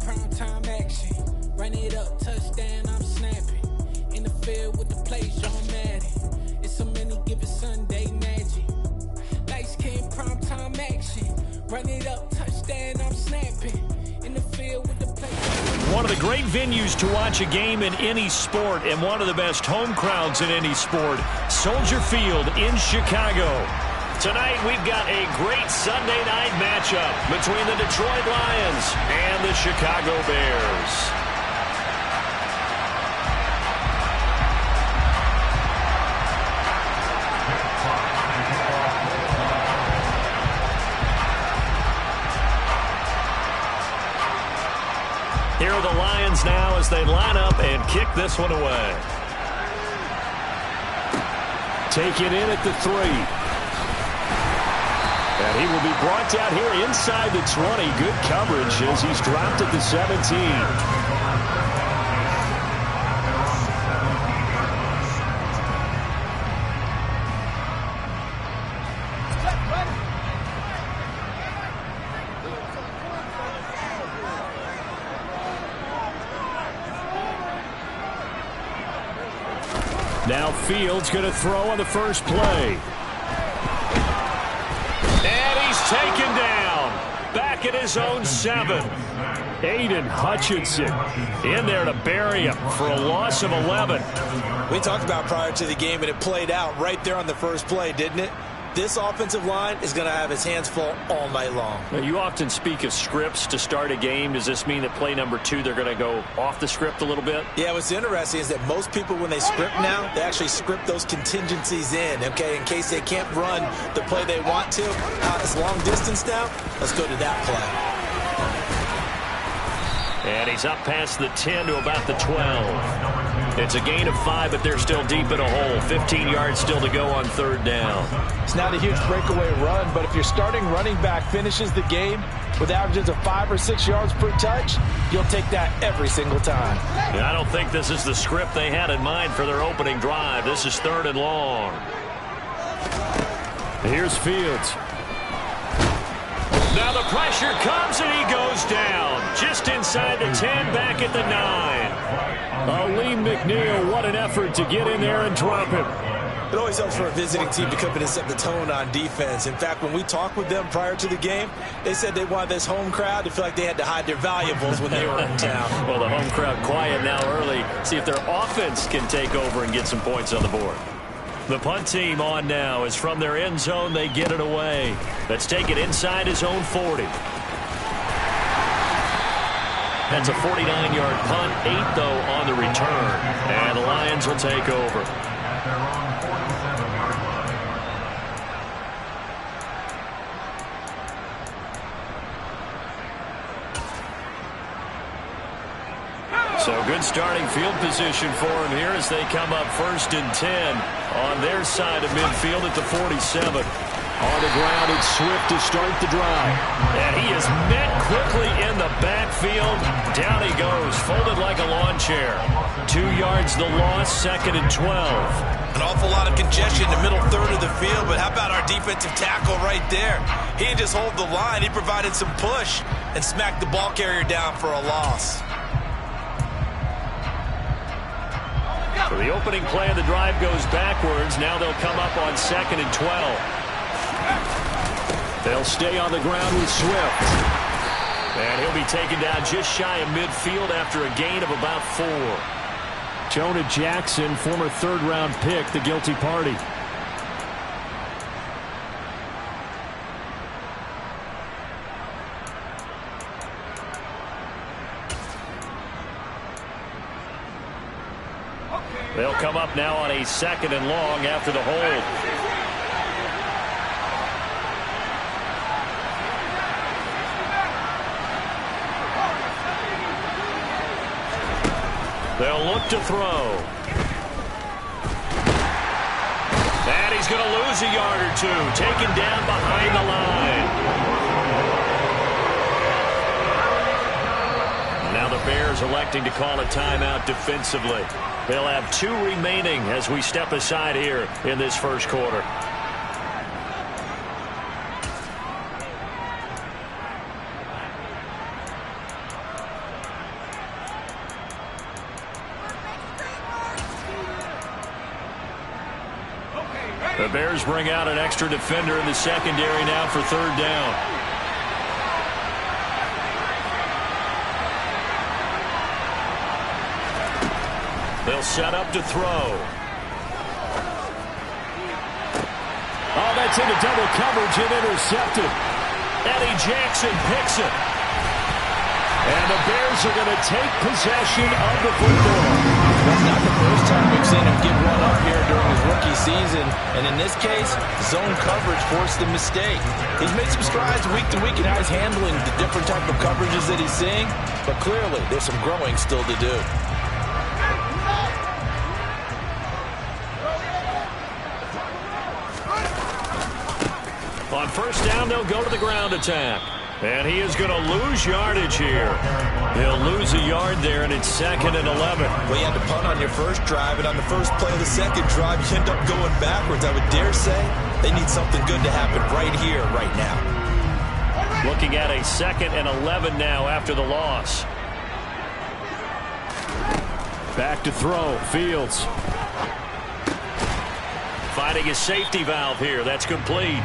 prime time action. Run it up, touchdown, I'm snapping. In the field with the plays, John Madden. It's so many given Sunday magic. Lights came prime time action. Run it up, touchdown, I'm snapping. In the field with the plays. One of the great venues to watch a game in any sport, and one of the best home crowds in any sport, Soldier Field in Chicago. Tonight, we've got a great Sunday night matchup between the Detroit Lions and the Chicago Bears. Here are the Lions now as they line up and kick this one away. Take it in at the 3. And he will be brought down here inside the 20. Good coverage as he's dropped at the 17. Now Fields going to throw on the first play. And he's taken down. Back at his own 7. Aiden Hutchinson in there to bury him for a loss of 11. We talked about prior to the game, and it played out right there on the first play, didn't it? This offensive line is going to have his hands full all night long. You often speak of scripts to start a game. Does this mean that play number 2, they're going to go off the script a little bit? Yeah, what's interesting is that most people, when they script now, they actually script those contingencies in, okay, in case they can't run the play they want to. It's long distance now. Let's go to that play. And he's up past the 10 to about the 12. It's a gain of 5, but they're still deep in a hole. 15 yards still to go on 3rd down. It's not a huge breakaway run, but if your starting running back finishes the game with averages of 5 or 6 yards per touch, you'll take that every single time. Yeah, I don't think this is the script they had in mind for their opening drive. This is 3rd and long. Here's Fields. Now the pressure comes and he goes down. Just inside the 10, back at the 9. Aleem McNeil, what an effort to get in there and drop him. It always helps for a visiting team to come in and set the tone on defense. In fact, when we talked with them prior to the game, they said they wanted this home crowd to feel like they had to hide their valuables when they were in town. Well, the home crowd quiet now early. See if their offense can take over and get some points on the board. The punt team on now is from their end zone. They get it away. Let's take it inside his own 40. That's a 49-yard punt, 8, though, on the return. And the Lions will take over. So good starting field position for him here as they come up 1st and 10 on their side of midfield at the 47. On the ground, it's Swift to start the drive. And he is met quickly in the backfield. Down he goes, folded like a lawn chair. 2 yards the loss, 2nd and 12. An awful lot of congestion in the middle 3rd of the field, but how about our defensive tackle right there? He didn't just hold the line, he provided some push and smacked the ball carrier down for a loss. So the opening play of the drive goes backwards. Now they'll come up on 2nd and 12. They'll stay on the ground with Swift. And he'll be taken down just shy of midfield after a gain of about 4. Jonah Jackson, former 3rd-round pick, the guilty party. They'll come up now on a 2nd and long after the hold. They'll look to throw. And he's going to lose a yard or 2. Taken down behind the line. Now the Bears electing to call a timeout defensively. They'll have 2 remaining as we step aside here in this first quarter. The Bears bring out an extra defender in the secondary now for third down. They'll set up to throw. Oh, that's into double coverage and intercepted. Eddie Jackson picks it. And the Bears are going to take possession of the football. That's not the first time we've seen him give one up here during his rookie season. And in this case, zone coverage forced the mistake. He's made some strides week to week in how he's handling the different type of coverages that he's seeing. But clearly, there's some growing still to do. On first down, they'll go to the ground attack. And he is going to lose yardage here. He'll lose a yard there, and it's 2nd and 11. Well, you had to punt on your first drive, and on the first play of the second drive, you end up going backwards. I would dare say they need something good to happen right here, right now. Looking at a 2nd and 11 now after the loss. Back to throw. Fields. Finding a safety valve here. That's complete.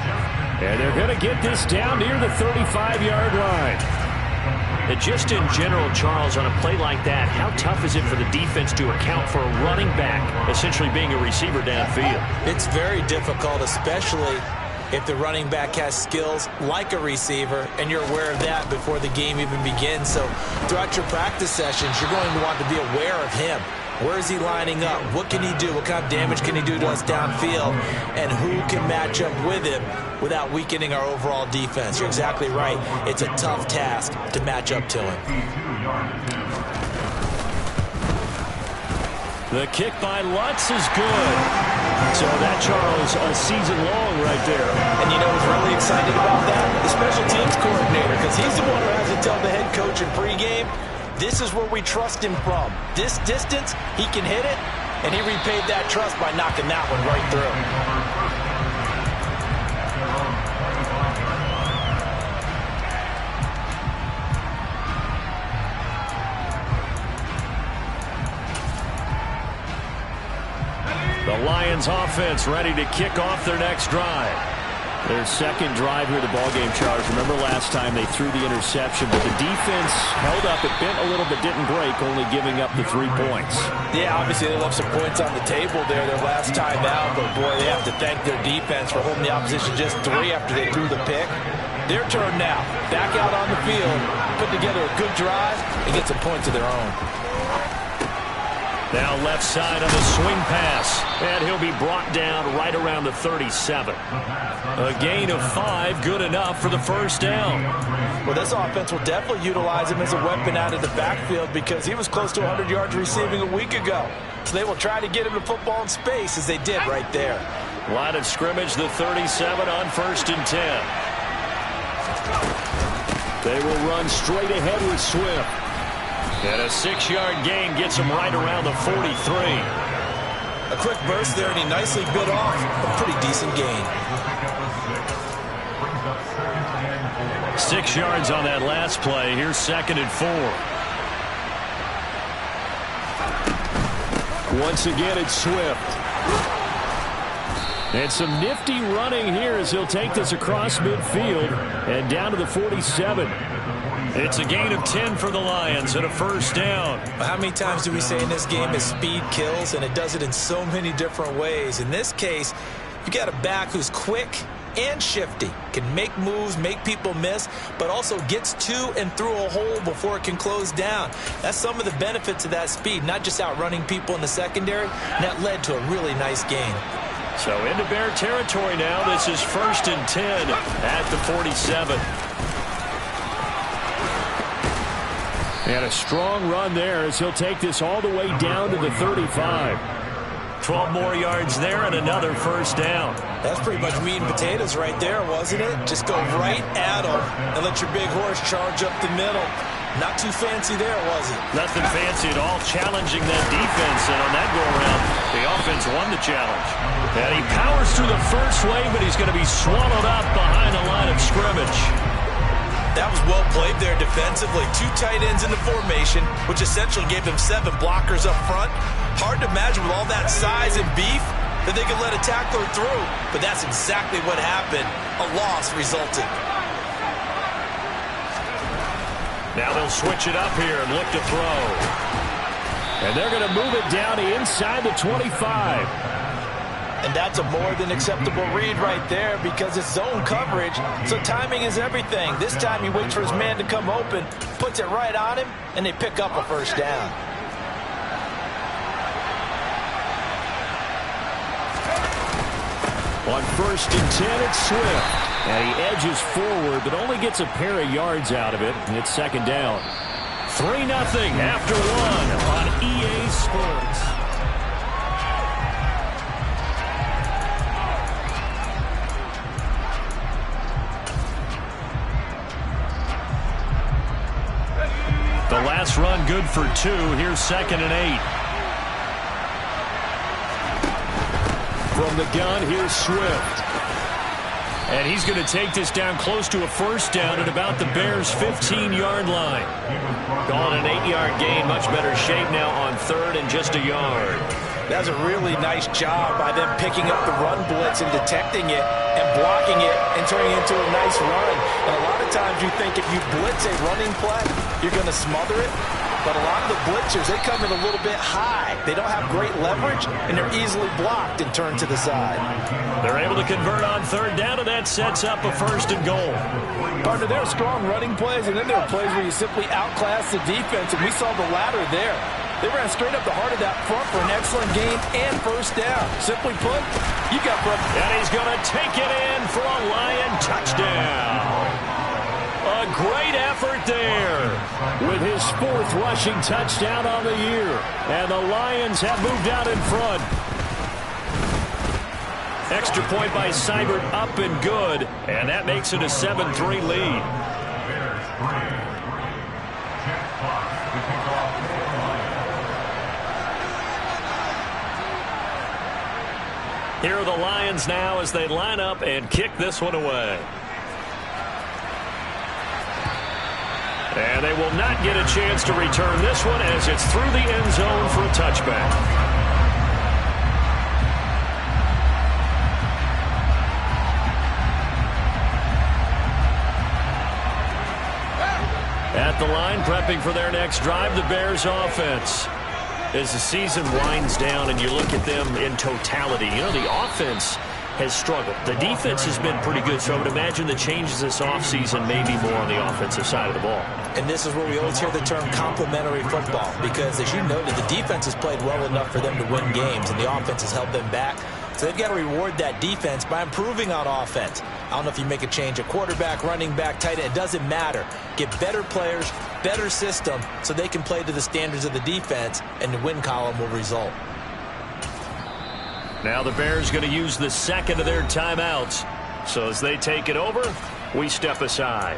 And they're going to get this down near the 35-yard line. And just in general, Charles, on a play like that, how tough is it for the defense to account for a running back essentially being a receiver downfield? It's very difficult, especially if the running back has skills like a receiver, and you're aware of that before the game even begins. So throughout your practice sessions, you're going to want to be aware of him. Where is he lining up? What can he do? What kind of damage can he do to us downfield? And who can match up with him without weakening our overall defense? You're exactly right. It's a tough task to match up to him. The kick by Lutz is good. So that, Charles, a season long right there. And you know what's really exciting about that? The special teams coordinator, because he's the one who has to tell the head coach in pregame, this is where we trust him from. This distance, he can hit it, and he repaid that trust by knocking that one right through. The Lions offense ready to kick off their next drive. Their second drive here of the ballgame, Charles. Remember last time they threw the interception, but the defense held up. It bent a little but didn't break, only giving up the 3 points. Yeah, obviously they left some points on the table there their last time out, but boy, they have to thank their defense for holding the opposition just 3 after they threw the pick. Their turn now. Back out on the field, put together a good drive, and get some points of their own. Now left side on the swing pass, and he'll be brought down right around the 37. A gain of 5, good enough for the first down. Well, this offense will definitely utilize him as a weapon out of the backfield because he was close to 100 yards receiving a week ago. So they will try to get him the football in space as they did right there. Line of scrimmage, the 37 on 1st and 10. They will run straight ahead with Swift. And a 6-yard gain gets him right around the 43. A quick burst there, and he nicely bit off a pretty decent gain. 6 yards on that last play. Here's 2nd and 4. Once again, it's Swift. And some nifty running here as he'll take this across midfield and down to the 47. It's a gain of 10 for the Lions and a first down. How many times do we say in this game is speed kills, and it does it in so many different ways. In this case, you got a back who's quick and shifty, can make moves, make people miss, but also gets to and through a hole before it can close down. That's some of the benefits of that speed, not just outrunning people in the secondary, and that led to a really nice gain. So into Bear territory now. This is 1st and 10 at the 47. And a strong run there as he'll take this all the way down to the 35. 12 more yards there and another first down. That's pretty much meat and potatoes right there, wasn't it? Just go right at him and let your big horse charge up the middle. Not too fancy there, was it? Nothing fancy at all, challenging that defense. And on that go-around, the offense won the challenge. And he powers through the first wave, but he's going to be swallowed up behind the line of scrimmage. That was well played there defensively. 2 tight ends in the formation, which essentially gave them 7 blockers up front. Hard to imagine with all that size and beef, that they could let a tackler through, but that's exactly what happened. A loss resulted. Now they'll switch it up here and look to throw. And they're going to move it down to inside the 25. And that's a more than acceptable read right there because it's zone coverage, so timing is everything. This time he waits for his man to come open, puts it right on him, and they pick up a first down. On 1st and 10, it's Swift. And he edges forward, but only gets a pair of yards out of it, and it's 2nd down. 3-0 after 1 on EA Sports. The last run good for 2. Here's 2nd and 8. From the gun, here's Swift. And he's going to take this down close to a first down at about the Bears' 15-yard line. Calling an 8-yard gain, much better shape now on 3rd and just a yard. That's a really nice job by them picking up the run blitz and detecting it and blocking it and turning it into a nice run. And a lot of times you think if you blitz a running play, you're going to smother it. But a lot of the blitzers, they come in a little bit high. They don't have great leverage, and they're easily blocked and turned to the side. They're able to convert on 3rd down, and that sets up a 1st and goal. Partner, there are strong running plays, and then there are plays where you simply outclass the defense, and we saw the latter there. They ran straight up the heart of that front for an excellent gain and first down. Simply put, you got front. And he's going to take it in for a Lion touchdown. A great effort there with his 4th rushing touchdown on the year. And the Lions have moved out in front. Extra point by Seibert up and good. And that makes it a 7-3 lead. Here are the Lions now as they line up and kick this one away. And they will not get a chance to return this one as it's through the end zone for a touchback. At the line, prepping for their next drive, the Bears offense. As the season winds down and you look at them in totality, you know, the offense has struggled. The defense has been pretty good, so I would imagine the changes this offseason may be more on the offensive side of the ball. And this is where we always hear the term complementary football because, as you noted, the defense has played well enough for them to win games, and the offense has held them back. So they've got to reward that defense by improving on offense. I don't know if you make a change at quarterback, running back, tight end. It doesn't matter. Get better players, better system, so they can play to the standards of the defense, and the win column will result. Now the Bears going to use the 2nd of their timeouts. So as they take it over, we step aside.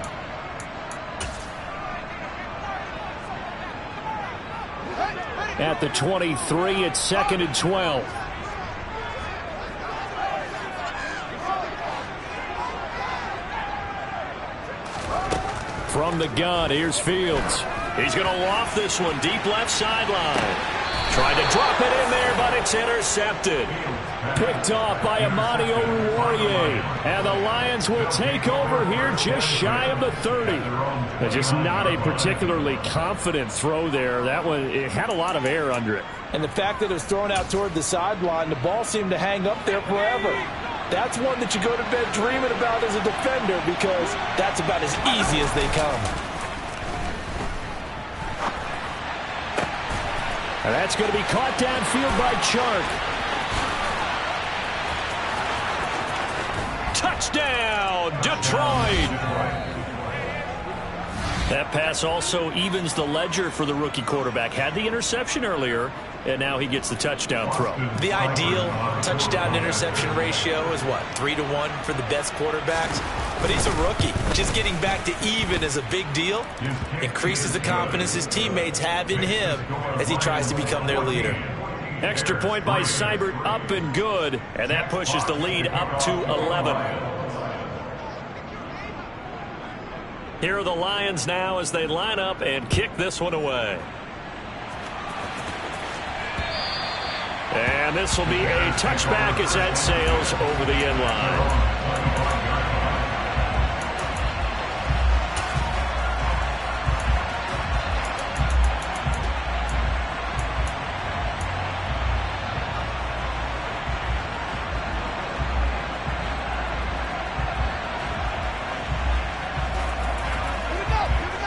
At the 23, it's 2nd and 12. From the gun, here's Fields. He's going to loft this one deep left sideline. Tried to drop it in there, but it's intercepted. Picked off by Amani Oruwariye. And the Lions will take over here just shy of the 30. Just not a particularly confident throw there. That one, it had a lot of air under it. And the fact that it was thrown out toward the sideline, the ball seemed to hang up there forever. That's one that you go to bed dreaming about as a defender because that's about as easy as they come. And that's going to be caught downfield by Chark. Touchdown, Detroit! That pass also evens the ledger for the rookie quarterback. Had the interception earlier, and now he gets the touchdown throw. The ideal touchdown-interception ratio is what, 3-to-1 for the best quarterbacks? But he's a rookie. Just getting back to even is a big deal. Increases the confidence his teammates have in him as he tries to become their leader. Extra point by Seibert, up and good, and that pushes the lead up to 11. Here are the Lions now as they line up and kick this one away. And this will be a touchback as that sails over the end line.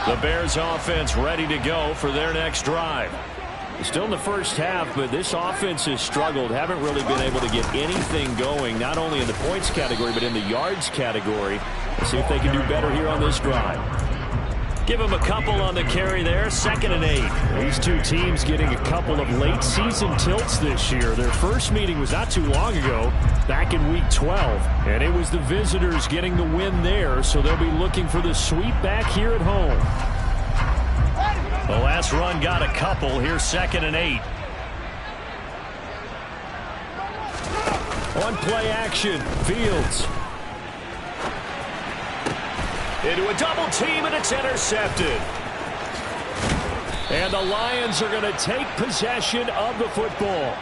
The Bears offense ready to go for their next drive. Still in the first half, but this offense has struggled. Haven't really been able to get anything going, not only in the points category, but in the yards category. Let's see if they can do better here on this drive. Give them a couple on the carry there. 2nd and 8. These two teams getting a couple of late season tilts this year. Their first meeting was not too long ago, back in week 12. And it was the visitors getting the win there, so they'll be looking for the sweep back here at home. The last run got a couple. Here's 2nd and 8. On play action, Fields. Into a double team, and it's intercepted. And the Lions are going to take possession of the football.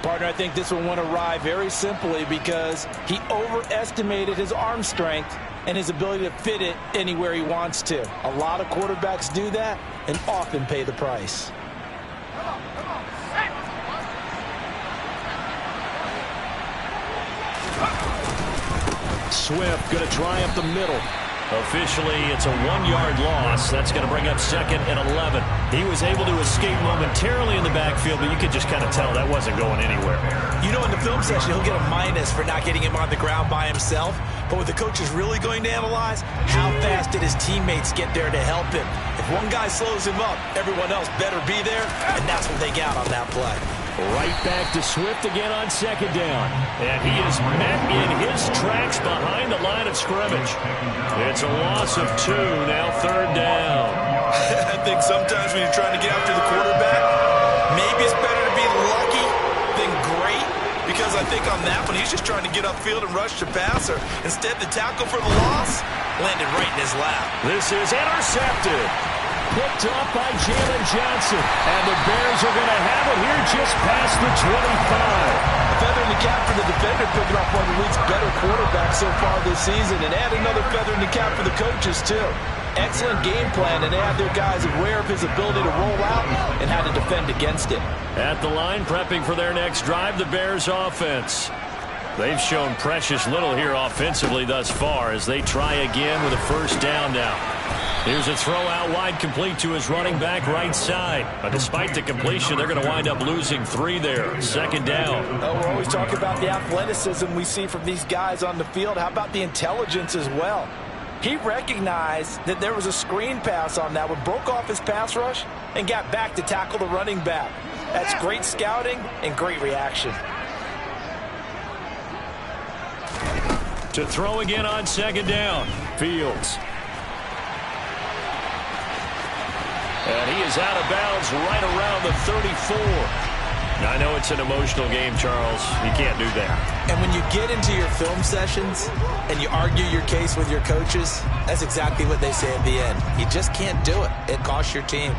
Partner, I think this one went awry very simply because he overestimated his arm strength and his ability to fit it anywhere he wants to. A lot of quarterbacks do that and often pay the price. Swift going to try up the middle. Officially, it's a 1-yard loss. That's going to bring up 2nd and 11. He was able to escape momentarily in the backfield, but you could just kind of tell that wasn't going anywhere. You know, in the film session, he'll get a minus for not getting him on the ground by himself. But what the coach is really going to analyze, how fast did his teammates get there to help him? If one guy slows him up, everyone else better be there, and that's what they got on that play. Right back to Swift again on 2nd down. And he is met in his tracks behind the line of scrimmage. It's a loss of 2, now 3rd down. I think sometimes when you're trying to get after the quarterback, maybe it's better to be lucky than great. Because I think on that one, he's just trying to get upfield and rush the passer. Instead, the tackle for the loss landed right in his lap. This is intercepted. Picked up by Jalen Johnson. And the Bears are going to have it here just past the 25. A feather in the cap for the defender, picking off one of the league's better quarterbacks so far this season. And add another feather in the cap for the coaches, too. Excellent game plan, and they had their guys aware of his ability to roll out and how to defend against it. At the line, prepping for their next drive, the Bears offense. They've shown precious little here offensively thus far as they try again with a 1st down now. Here's a throw out wide, complete to his running back right side. But despite the completion, they're going to wind up losing 3 there. 2nd down. Oh, we're always talking about the athleticism we see from these guys on the field. How about the intelligence as well? He recognized that there was a screen pass on that one, broke off his pass rush, and got back to tackle the running back. That's great scouting and great reaction. To throw again on 2nd down. Fields. And he is out of bounds right around the 34. Now, I know it's an emotional game, Charles. You can't do that. And when you get into your film sessions and you argue your case with your coaches, that's exactly what they say at the end. You just can't do it. It costs your team.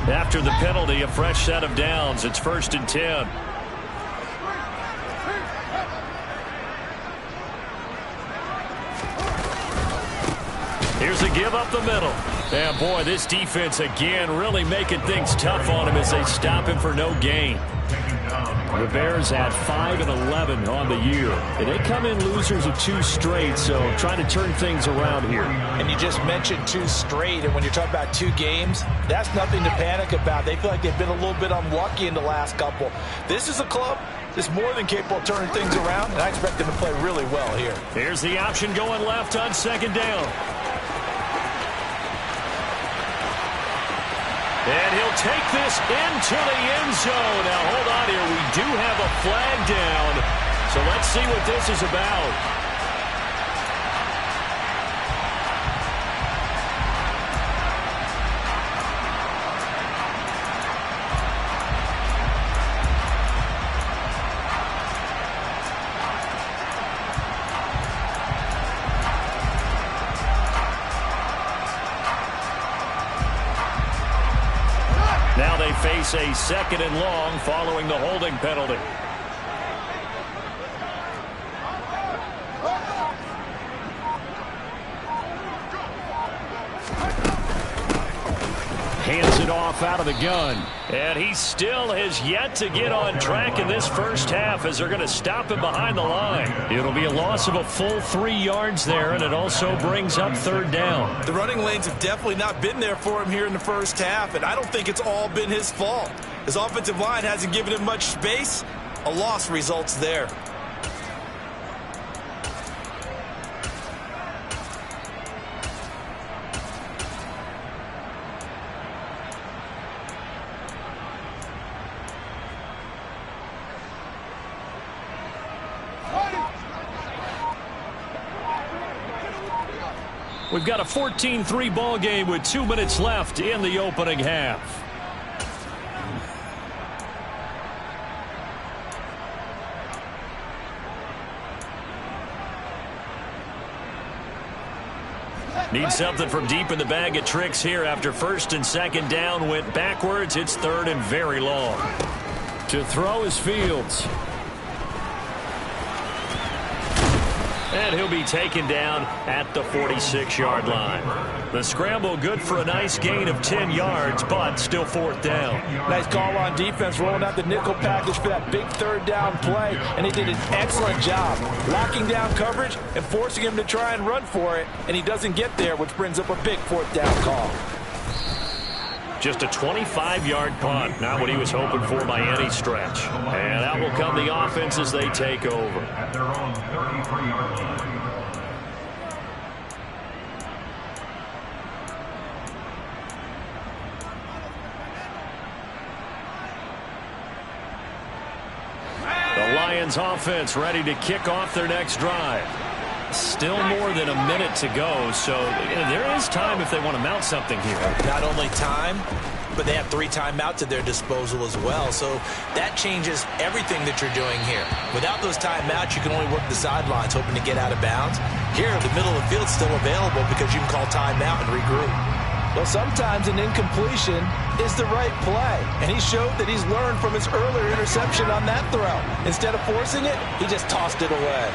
After the penalty, a fresh set of downs. It's 1st and 10. Here's a give up the middle. And boy, this defense again really making things tough on him as they stop him for no gain. The Bears at 5 and 11 on the year. And they come in losers of 2 straight, so trying to turn things around here. And you just mentioned 2 straight, and when you're talking about 2 games, that's nothing to panic about. They feel like they've been a little bit unlucky in the last couple. This is a club that's more than capable of turning things around, and I expect them to play really well here. Here's the option going left on 2nd down. And he'll take this into the end zone. Now, hold on here. We do have a flag down. So let's see what this is about. face a 2nd and long following the holding penalty. Hands it off out of the gun. And he still has yet to get on track in this first half as they're going to stop him behind the line. It'll be a loss of a full 3 yards there, and it also brings up 3rd down. The running lanes have definitely not been there for him here in the first half, and I don't think it's all been his fault. His offensive line hasn't given him much space. A loss results there. We've got a 14-3 ball game with 2 minutes left in the opening half. Need something from deep in the bag of tricks here after 1st and 2nd down went backwards. It's 3rd and very long. To throw is Fields. And he'll be taken down at the 46-yard line. The scramble good for a nice gain of 10 yards, but still 4th down. Nice call on defense, rolling out the nickel package for that big 3rd down play, and he did an excellent job locking down coverage and forcing him to try and run for it, and he doesn't get there, which brings up a big 4th down call. Just a 25-yard punt, not what he was hoping for by any stretch. And out will come the offense as they take over. At their own 33-yard line. The Lions offense ready to kick off their next drive. Still more than a minute to go, so there is time if they want to mount something here. Not only time, but they have 3 timeouts at their disposal as well, so that changes everything that you're doing here. Without those timeouts, you can only work the sidelines hoping to get out of bounds. Here, the middle of the field is still available because you can call timeout and regroup. Well, sometimes an incompletion is the right play, and he showed that he's learned from his earlier interception on that throw. Instead of forcing it, he just tossed it away.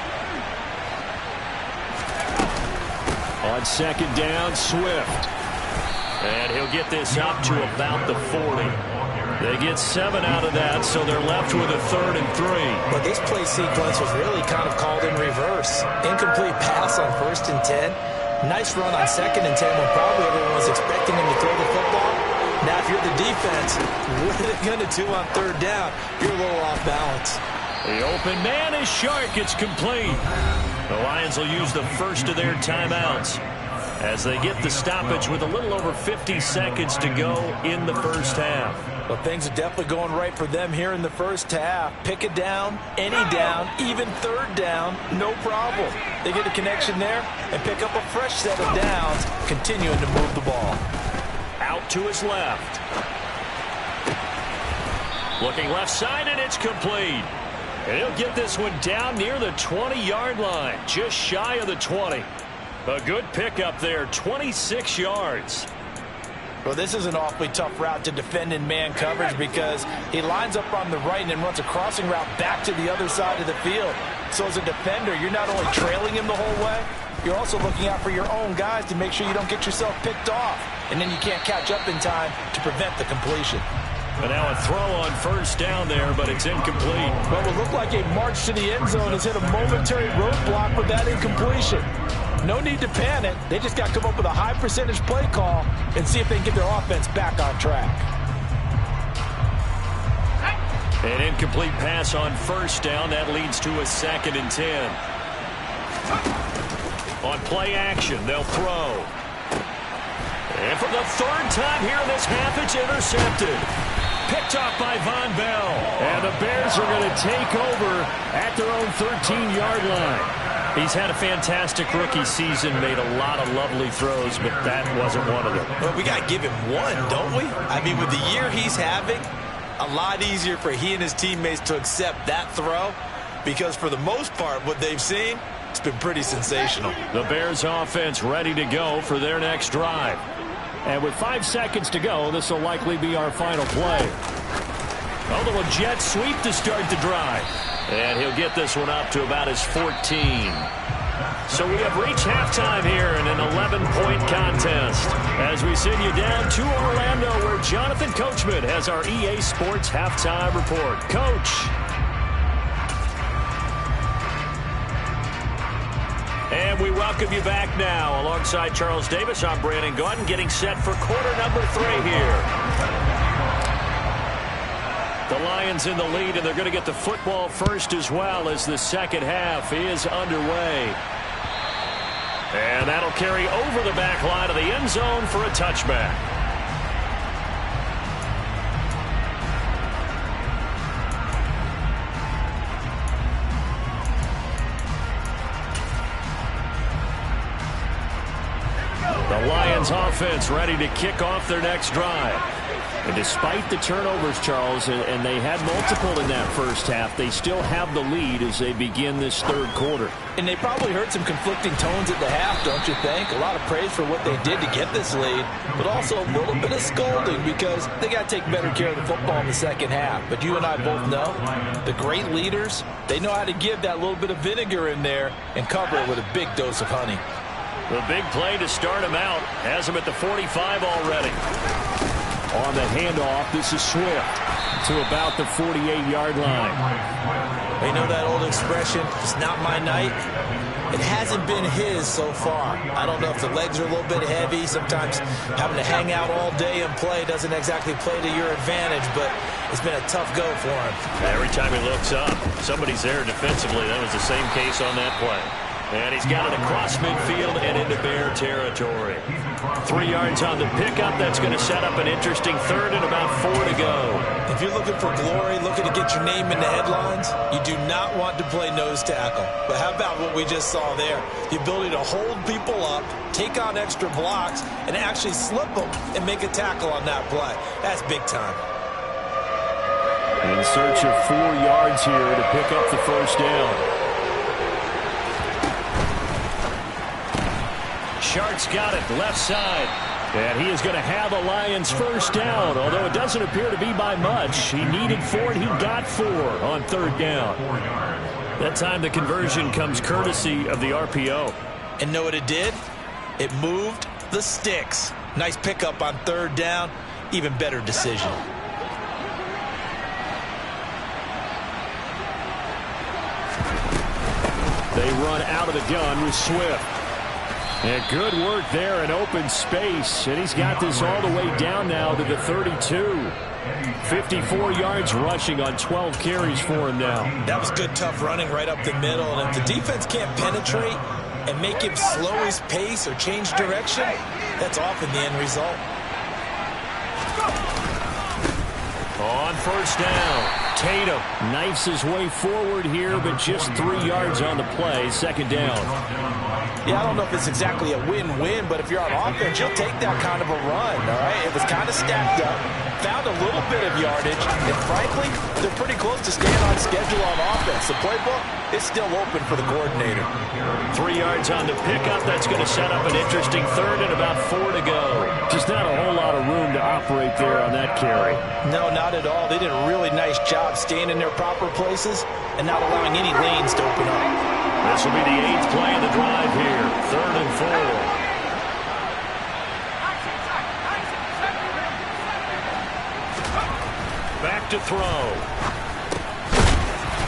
On 2nd down, Swift. And he'll get this up to about the 40. They get 7 out of that, so they're left with a 3rd and 3. But this play sequence was really kind of called in reverse. Incomplete pass on 1st and 10. Nice run on 2nd and 10 when probably everyone was expecting him to throw the football. Now, if you're the defense, what are they going to do on 3rd down? You're a little off balance. The open man is Shark. It's complete. The Lions will use the first of their timeouts as they get the stoppage with a little over 50 seconds to go in the first half. Well, things are definitely going right for them here in the first half. Pick it down, any down, even 3rd down, no problem. They get a connection there and pick up a fresh set of downs, continuing to move the ball. Out to his left. Looking left side, and it's complete. And he'll get this one down near the 20-yard line, just shy of the 20. A good pickup there, 26 yards. Well, this is an awfully tough route to defend in man coverage because he lines up on the right and then runs a crossing route back to the other side of the field. So as a defender, you're not only trailing him the whole way, you're also looking out for your own guys to make sure you don't get yourself picked off. And then you can't catch up in time to prevent the completion. But now a throw on 1st down there, but it's incomplete. Well, it would look like a march to the end zone has hit a momentary roadblock with that incompletion. No need to panic. They just got to come up with a high percentage play call and see if they can get their offense back on track. An incomplete pass on 1st down. That leads to a 2nd and 10. On play action, they'll throw. And for the 3rd time here in this half, it's intercepted. Picked off by Von Bell. And the Bears are going to take over at their own 13-yard line. He's had a fantastic rookie season, made a lot of lovely throws, but that wasn't one of them. Well, we got to give him one, don't we? I mean, with the year he's having, a lot easier for he and his teammates to accept that throw because for the most part, what they've seen, it's been pretty sensational. The Bears offense ready to go for their next drive. And with 5 seconds to go, this will likely be our final play. A little jet sweep to start the drive. And he'll get this one up to about his 14. So we have reached halftime here in an 11-point contest as we send you down to Orlando where Jonathan Coachman has our EA Sports Halftime Report. Coach. And we welcome you back now. Alongside Charles Davis, I'm Brandon Gaudin getting set for quarter number 3 here. The Lions in the lead, and they're going to get the football first as well as the second half is underway. And that'll carry over the back line of the end zone for a touchback. The Lions offense ready to kick off their next drive. And despite the turnovers, Charles, and they had multiple in that first half, they still have the lead as they begin this third quarter. And they probably heard some conflicting tones at the half, don't you think? A lot of praise for what they did to get this lead, but also a little bit of scolding because they got to take better care of the football in the second half. But you and I both know the great leaders, they know how to give that little bit of vinegar in there and cover it with a big dose of honey. The big play to start him out has him at the 45 already. On the handoff, this is Swift to about the 48-yard line. You know that old expression, it's not my night? It hasn't been his so far. I don't know if the legs are a little bit heavy. Sometimes having to hang out all day and play doesn't exactly play to your advantage, but it's been a tough go for him. Every time he looks up, somebody's there defensively. That was the same case on that play. And he's got it across midfield and into Bear territory. 3 yards on the pickup. That's going to set up an interesting third and about 4 to go. If you're looking for glory, looking to get your name in the headlines, you do not want to play nose tackle. But how about what we just saw there? The ability to hold people up, take on extra blocks, and actually slip them and make a tackle on that play. That's big time. In search of 4 yards here to pick up the first down. Shart's got it, left side. And he is going to have a Lions first down, although it doesn't appear to be by much. He needed 4, and he got 4 on third down. That time the conversion comes courtesy of the RPO. And know what it did? It moved the sticks. Nice pickup on third down. Even better decision. They run out of the gun with Swift. And good work there in open space. And he's got this all the way down now to the 32. 54 yards rushing on 12 carries for him now. That was good, tough running right up the middle. And if the defense can't penetrate and make him slow his pace or change direction, that's often the end result. On first down, Tatum knifes his way forward here, but just 3 yards on the play. Second down. Yeah, I don't know if it's exactly a win-win, but if you're on offense, you'll take that kind of a run, all right? It was kind of stacked up, found a little bit of yardage, and frankly, they're pretty close to staying on schedule on offense. The playbook is still open for the coordinator. 3 yards on the pickup. That's going to set up an interesting third and about 4 to go. Just not a whole lot of room to operate there on that carry. No, not at all. They did a really nice job staying in their proper places and not allowing any lanes to open up. This will be the 8th play of the drive here. 3rd and 4. Back to throw.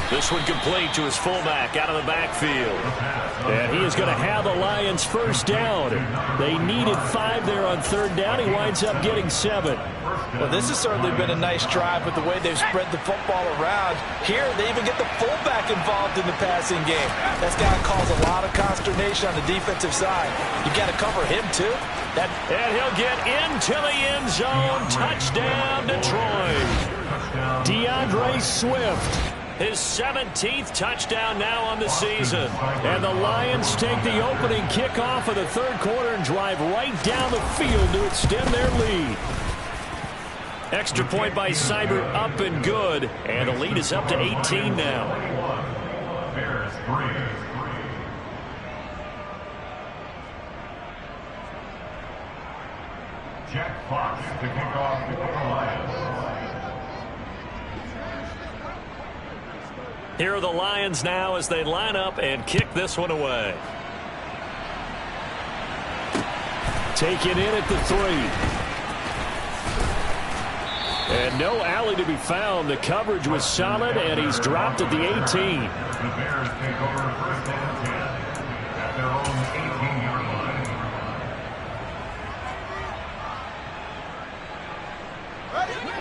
This one complete to his fullback out of the backfield. And he is going to have the Lions first down. They needed 5 there on third down. He winds up getting 7. Well, this has certainly been a nice drive with the way they've spread the football around. Here, they even get the fullback involved in the passing game. That's got to cause a lot of consternation on the defensive side. You got to cover him, too. And he'll get into the end zone. Touchdown, Detroit. DeAndre Swift. His 17th touchdown now on the season. And the Lions take the opening kickoff of the third quarter and drive right down the field to extend their lead. Extra point by Seibert, up and good. And the lead is up to 18 now. Bears 3. Jack Fox to kick off for the Lions. Here are the Lions now as they line up and kick this one away. Taken in at the 3. And no alley to be found. The coverage was solid, and he's dropped at the 18. The Bears take over first and 10 at their own 18-yard line.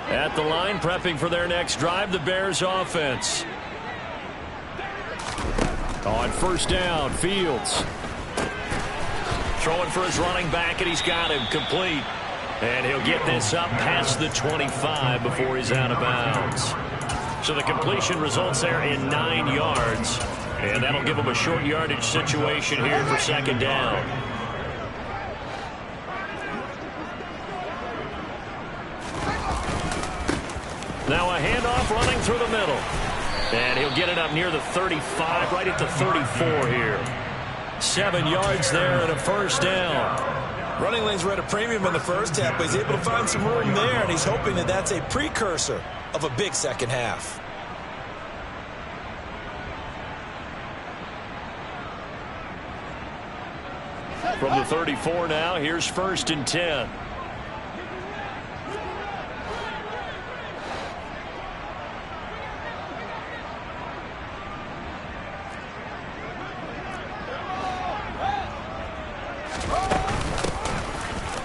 At the line, prepping for their next drive, the Bears offense. On first down, Fields. Throwing for his running back, and he's got him complete. And he'll get this up past the 25 before he's out of bounds. So the completion results there in 9 yards. And that'll give him a short yardage situation here for second down. Now a handoff running through the middle. And he'll get it up near the 35, right at the 34 here. 7 yards there and a first down. Running lanes were at a premium in the first half, but he's able to find some room there, and he's hoping that that's a precursor of a big second half. From the 34 now, here's first and 10.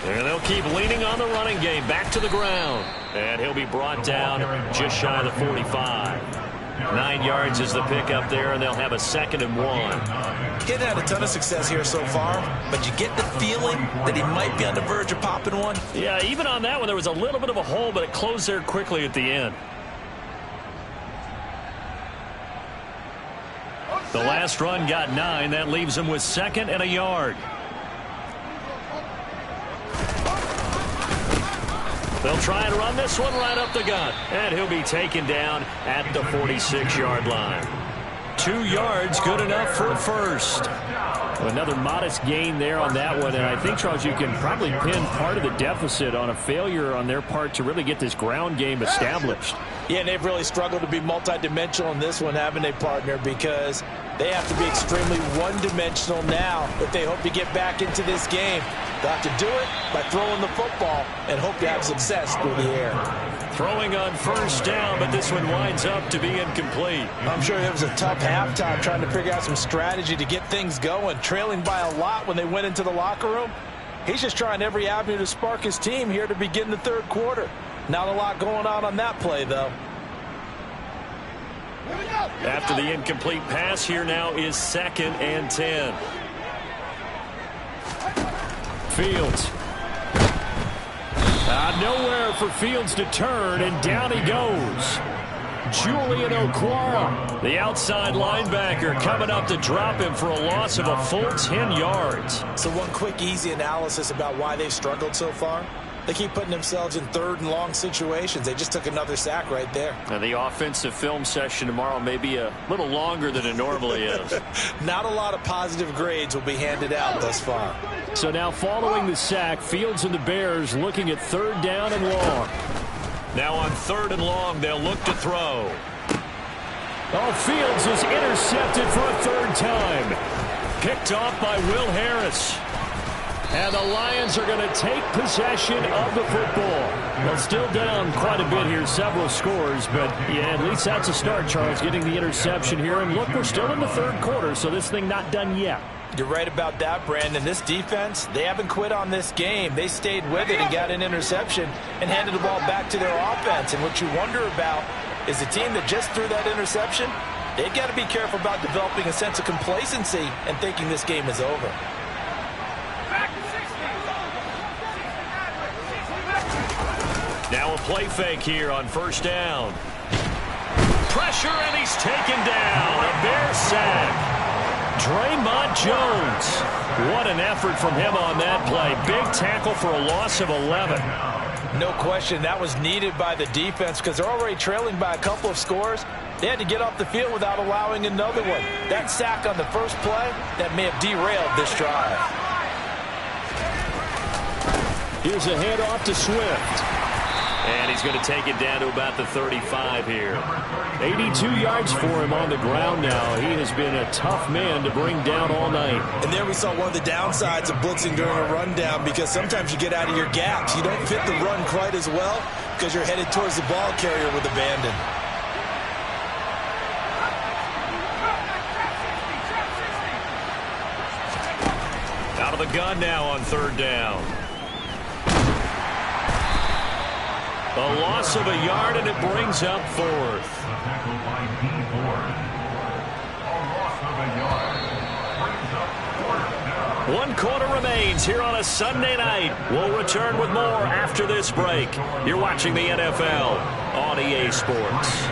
And they'll keep leaning on the running game. Back to the ground. And he'll be brought down just shy of the 45. 9 yards is the pickup there, and they'll have a 2nd and 1. He hasn't had a ton of success here so far, but you get the feeling that he might be on the verge of popping one. Yeah, even on that one, there was a little bit of a hole, but it closed there quickly at the end. The last run got 9. That leaves him with 2nd and a yard. They'll try and run this one right up the gut. And he'll be taken down at the 46-yard line. 2 yards, good enough for a first. Another modest gain there on that one. And I think, Charles, you can probably pin part of the deficit on a failure on their part to really get this ground game established. Yeah, and they've really struggled to be multidimensional in this one, haven't they, partner? Because they have to be extremely one-dimensional now if they hope to get back into this game. They'll have to do it by throwing the football and hope to have success through the air. Throwing on first down, but this one winds up to be incomplete. I'm sure it was a tough halftime trying to figure out some strategy to get things going, trailing by a lot when they went into the locker room. He's just trying every avenue to spark his team here to begin the third quarter. Not a lot going on that play, though. After the incomplete pass, here now is 2nd and 10. Fields. Nowhere for Fields to turn, and down he goes. Julian Okwara, the outside linebacker, coming up to drop him for a loss of a full 10 yards. So one quick, easy analysis about why they've struggled so far. They keep putting themselves in 3rd and long situations. They just took another sack right there. And the offensive film session tomorrow may be a little longer than it normally is. Not a lot of positive grades will be handed out thus far. So now following the sack, Fields and the Bears looking at 3rd down and long. Now on 3rd and long, they'll look to throw. Oh, Fields is intercepted for a 3rd time. Picked off by Will Harris. And the Lions are going to take possession of the football. Well, still down quite a bit here, several scores, but yeah, at least that's a start, Charles, getting the interception here. And look, we're still in the 3rd quarter, so this thing not done yet. You're right about that, Brandon. This defense, they haven't quit on this game. They stayed with it and got an interception and handed the ball back to their offense. And what you wonder about is the team that just threw that interception, they've got to be careful about developing a sense of complacency and thinking this game is over. Now a play fake here on first down. Pressure, and he's taken down. A Bear sack. Draymond Jones. What an effort from him on that play. Big tackle for a loss of 11. No question, that was needed by the defense because they're already trailing by a couple of scores. They had to get off the field without allowing another one. That sack on the first play, that may have derailed this drive. Here's a handoff to Swift. And he's going to take it down to about the 35 here. 82 yards for him on the ground now. He has been a tough man to bring down all night. And there we saw one of the downsides of blitzing during a rundown, because sometimes you get out of your gaps. You don't fit the run quite as well because you're headed towards the ball carrier with abandon. Out of the gun now on third down. A loss of a yard, and it brings up fourth. Tackle by D. Ford. A loss of a yard. Brings up fourth down. 1 quarter remains here on a Sunday night. We'll return with more after this break. You're watching the NFL on EA Sports.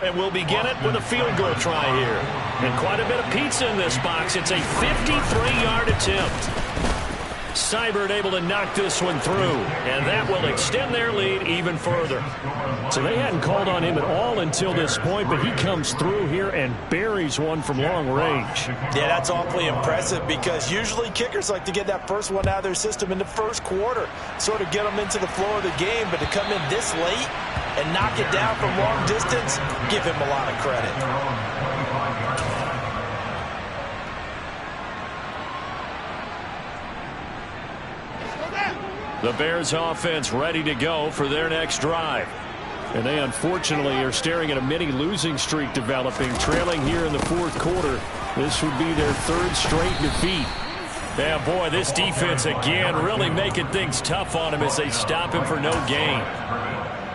And we'll begin it with a field goal try here. And quite a bit of pizza in this box. It's a 53-yard attempt. Seibert able to knock this one through, and that will extend their lead even further. So they hadn't called on him at all until this point, but he comes through here and buries one from long range. Yeah, that's awfully impressive, because usually kickers like to get that first one out of their system in the first quarter, sort of get them into the flow of the game, but to come in this late and knock it down from long distance, give him a lot of credit. The Bears offense ready to go for their next drive. And they unfortunately are staring at a mini losing streak developing, trailing here in the fourth quarter. This would be their third straight defeat. Yeah, boy, this defense again really making things tough on him as they stop him for no gain.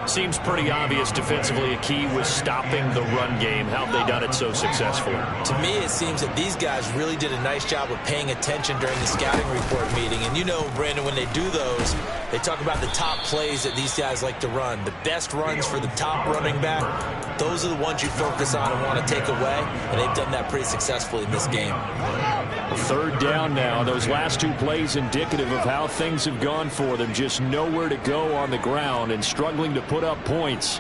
Seems pretty obvious defensively a key was stopping the run game. How have they done it so successfully? To me, it seems that these guys really did a nice job of paying attention during the scouting report meeting. And you know, Brandon, when they do those, they talk about the top plays that these guys like to run. The best runs for the top running back, those are the ones you focus on and want to take away. And they've done that pretty successfully in this game. Third down now. Those last two plays indicative of how things have gone for them. Just nowhere to go on the ground and struggling to put up points.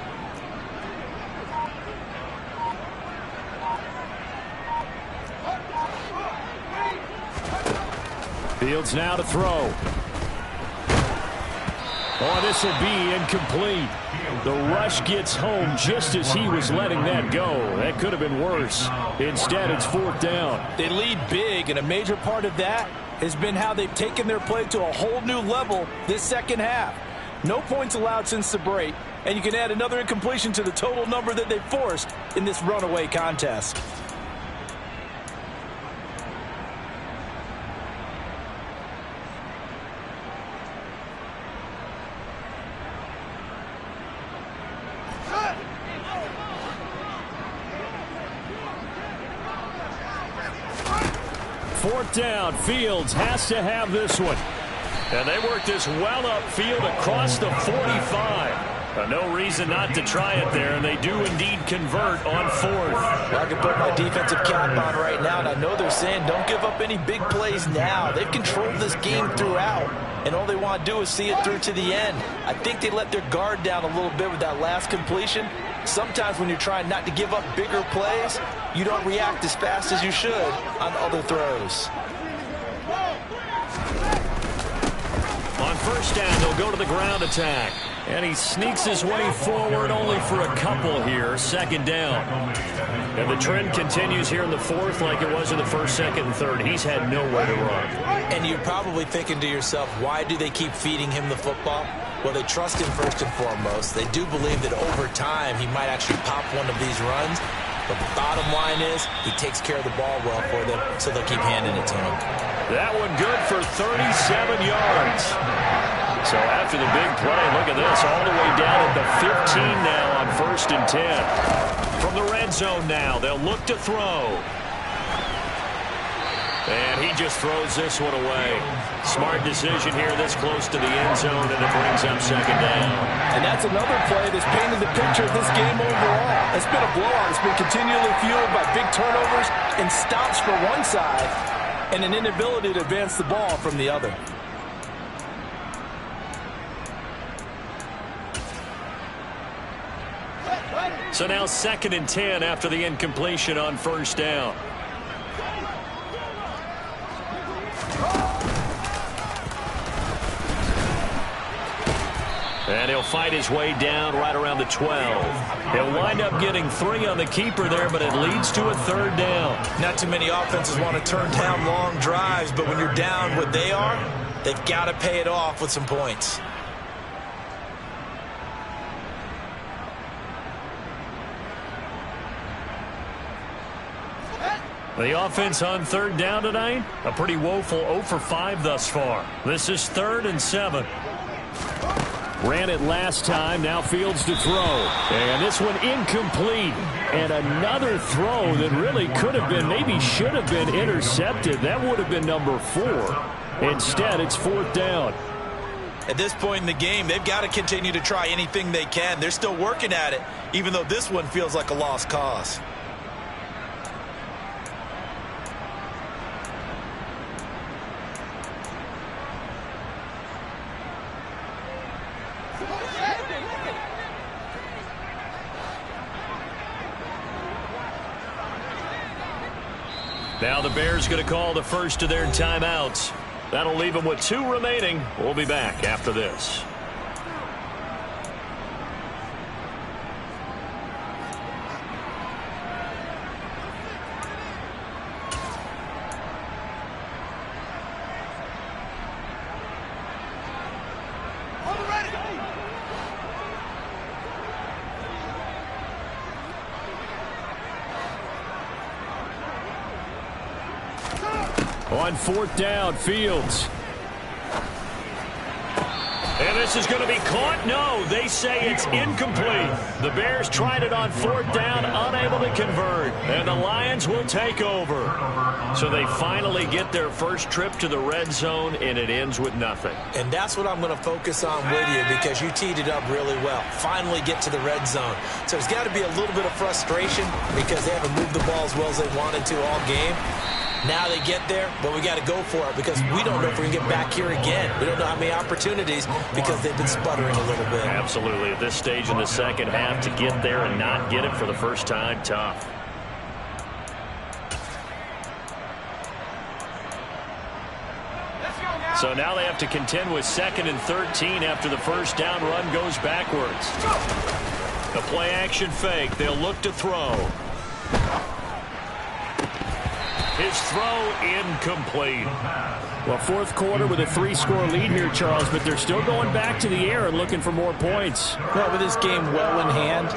Fields now to throw. Oh, this will be incomplete. The rush gets home just as he was letting that go. That could have been worse. Instead, it's fourth down. They lead big, and a major part of that has been how they've taken their play to a whole new level this second half. No points allowed since the break, and you can add another incompletion to the total number that they forced in this runaway contest. Fourth down. Fields has to have this one. And they work this well upfield across the 45. No reason not to try it there, and they do indeed convert on fourth. Well, I can put my defensive cap on right now, and I know they're saying don't give up any big plays now. They've controlled this game throughout, and all they want to do is see it through to the end. I think they let their guard down a little bit with that last completion. Sometimes when you're trying not to give up bigger plays, you don't react as fast as you should on other throws. On first down, they'll go to the ground attack. And he sneaks his way forward only for a couple here. Second down. And the trend continues here in the fourth like it was in the first, second, and third. He's had nowhere to run. And you're probably thinking to yourself, why do they keep feeding him the football? Well, they trust him first and foremost. They do believe that over time he might actually pop one of these runs. But the bottom line is he takes care of the ball well for them, so they'll keep handing it to him. That one good for 37 yards. So after the big play, look at this, all the way down at the 15 now on first and 10. From the red zone now, they'll look to throw. And he just throws this one away. Smart decision here this close to the end zone, and it brings up second down. And that's another play that's painted the picture of this game overall. It's been a blowout. It's been continually fueled by big turnovers and stops for one side and an inability to advance the ball from the other. So now 2nd and 10 after the incompletion on first down. And he'll fight his way down right around the 12. He'll wind up getting 3 on the keeper there, but it leads to a 3rd down. Not too many offenses want to turn down long drives, but when you're down what they are, they've got to pay it off with some points. The offense on 3rd down tonight, a pretty woeful 0 for 5 thus far. This is 3rd and 7. Ran it last time, now Fields to throw. And this one incomplete. And another throw that really could have been, maybe should have been intercepted. That would have been number 4. Instead, it's 4th down. At this point in the game, they've got to continue to try anything they can. They're still working at it, even though this one feels like a lost cause. Now the Bears going to call the first of their timeouts. That'll leave them with 2 remaining. We'll be back after this. On 4th down, Fields. And this is going to be caught. No, they say it's incomplete. The Bears tried it on 4th down, unable to convert. And the Lions will take over. So they finally get their first trip to the red zone, and it ends with nothing. And that's what I'm going to focus on with you, because you teed it up really well. Finally get to the red zone. So there's got to be a little bit of frustration because they haven't moved the ball as well as they wanted to all game. Now they get there, but we got to go for it because we don't know if we can get back here again. We don't know how many opportunities because they've been sputtering a little bit. Absolutely. At this stage in the second half, to get there and not get it for the first time, tough. So now they have to contend with 2nd and 13 after the first down run goes backwards. The play action fake. They'll look to throw. His throw incomplete. Well, 4th quarter with a 3-score lead here, Charles, but they're still going back to the air and looking for more points. Well, with this game well in hand,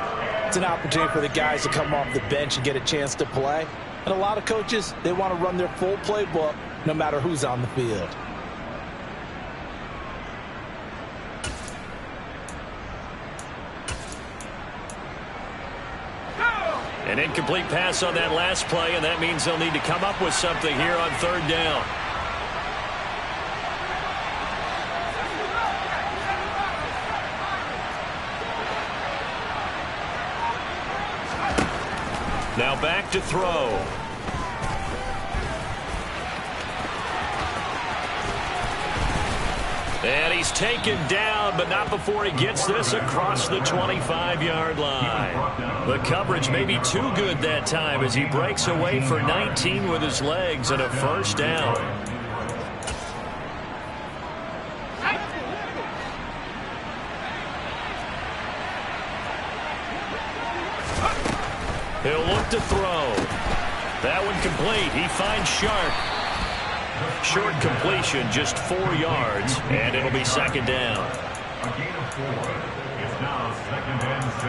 it's an opportunity for the guys to come off the bench and get a chance to play. And a lot of coaches, they want to run their full playbook no matter who's on the field. An incomplete pass on that last play, and that means they'll need to come up with something here on 3rd down. Now back to throw. And he's taken down, but not before he gets this across the 25-yard line. The coverage may be too good that time as he breaks away for 19 with his legs and a first down. He'll look to throw. That one complete. He finds Sharp. Short completion, just 4 yards, and it'll be 2nd down. A gain of 4. It's now 2nd and 6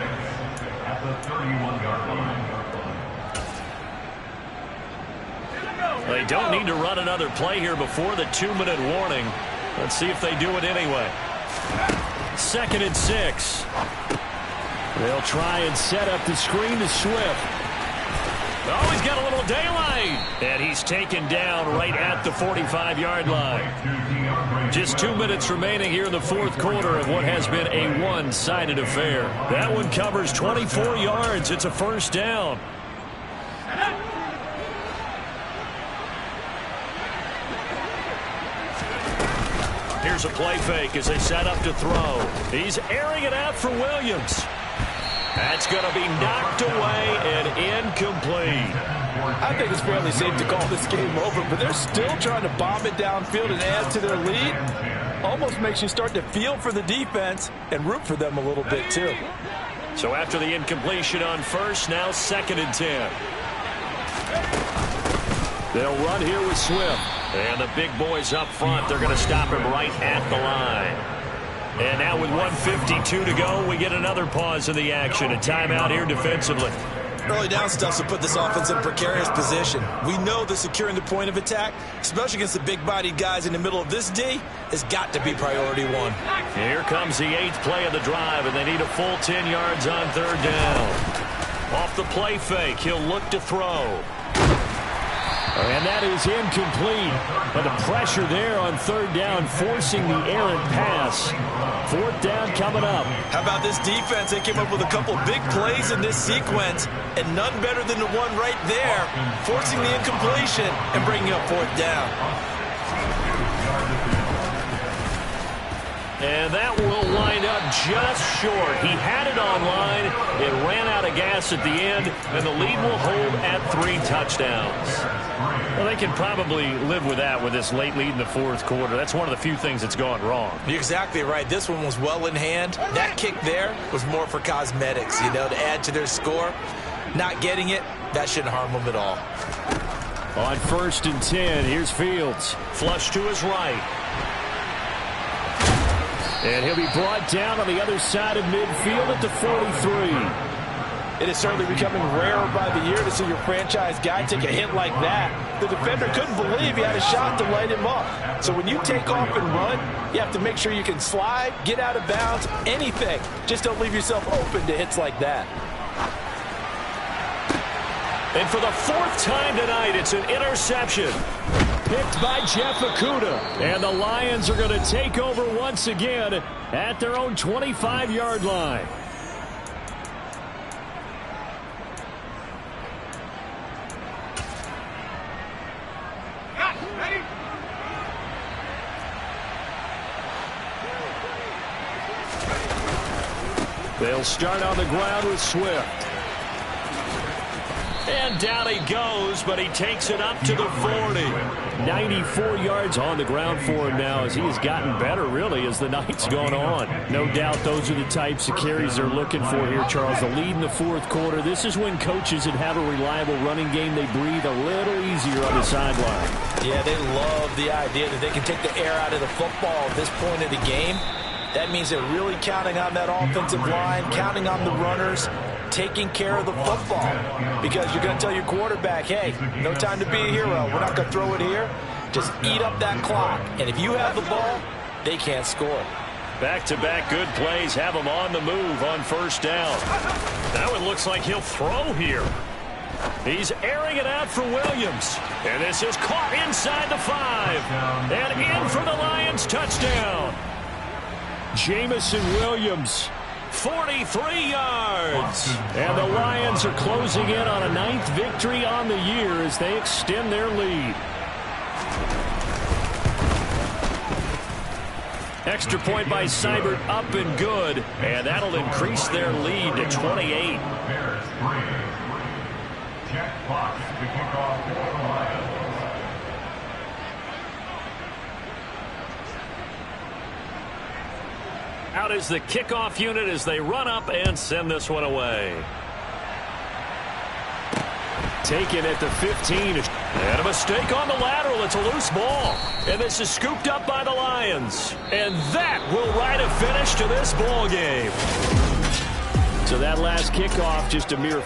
at the 31-yard line. They don't need to run another play here before the 2-minute warning. Let's see if they do it anyway. 2nd and 6. They'll try and set up the screen to Swift. Oh, he's got a little daylight. And he's taken down right at the 45-yard line. Just 2 minutes remaining here in the 4th quarter of what has been a one-sided affair. That one covers 24 yards. It's a first down. Here's a play fake as they set up to throw. He's airing it out for Williams. That's going to be knocked away and incomplete. I think it's fairly safe to call this game over, but they're still trying to bomb it downfield and add to their lead. Almost makes you start to feel for the defense and root for them a little bit too. So after the incompletion on first, now 2nd and 10. They'll run here with Swift. And the big boys up front, they're going to stop him right at the line. And now with 1:52 to go, we get another pause in the action. A timeout here defensively. Early down stuff will put this offense in a precarious position. We know that securing the point of attack, especially against the big-bodied guys in the middle of this D, has got to be priority one. Here comes the 8th play of the drive, and they need a full 10 yards on 3rd down. Off the play fake, he'll look to throw. And that is incomplete. But the pressure there on 3rd down, forcing the errant pass. 4th down coming up. How about this defense? They came up with a couple big plays in this sequence, and none better than the one right there, forcing the incompletion and bringing up 4th down. And that will wind up just short. He had it on line. It ran out of gas at the end, and the lead will hold at 3 touchdowns. Well, they can probably live with that with this late lead in the 4th quarter. That's one of the few things that's gone wrong. You're exactly right. This one was well in hand. That kick there was more for cosmetics, to add to their score. Not getting it, that shouldn't harm them at all. On 1st and 10, here's Fields. Flush to his right. And he'll be brought down on the other side of midfield at the 43. It is certainly becoming rarer by the year to see your franchise guy take a hit like that. The defender couldn't believe he had a shot to light him up. So when you take off and run, you have to make sure you can slide, get out of bounds, anything. Just don't leave yourself open to hits like that. And for the 4th time tonight, it's an interception. Picked by Jeff Okudah. And the Lions are going to take over once again at their own 25-yard line. They'll start on the ground with Swift. And down he goes, but he takes it up to the 40. 94 yards on the ground for him now as he has gotten better, really, as the night's gone on. No doubt those are the types of carries they're looking for here, Charles. The lead in the 4th quarter. This is when coaches that have a reliable running game, they breathe a little easier on the sideline. Yeah, they love the idea that they can take the air out of the football at this point of the game. That means they're really counting on that offensive line, counting on the runners, taking care of the football. Because you're going to tell your quarterback, hey, no time to be a hero. We're not going to throw it here. Just eat up that clock. And if you have the ball, they can't score. Back-to-back good plays have him on the move on 1st down. Now it looks like he'll throw here. He's airing it out for Williams. And this is caught inside the 5. And in for the Lions touchdown. Jamison Williams, 43 yards. And the Lions are closing in on a 9th victory on the year as they extend their lead. Extra point by Seibert, up and good. And that'll increase their lead to 28. Bears 3. Jack Fox to kick off for the Lions. Out is the kickoff unit as they run up and send this one away. Taken at the 15. And a mistake on the lateral. It's a loose ball. And this is scooped up by the Lions. And that will write a finish to this ball game. So that last kickoff, just a mere...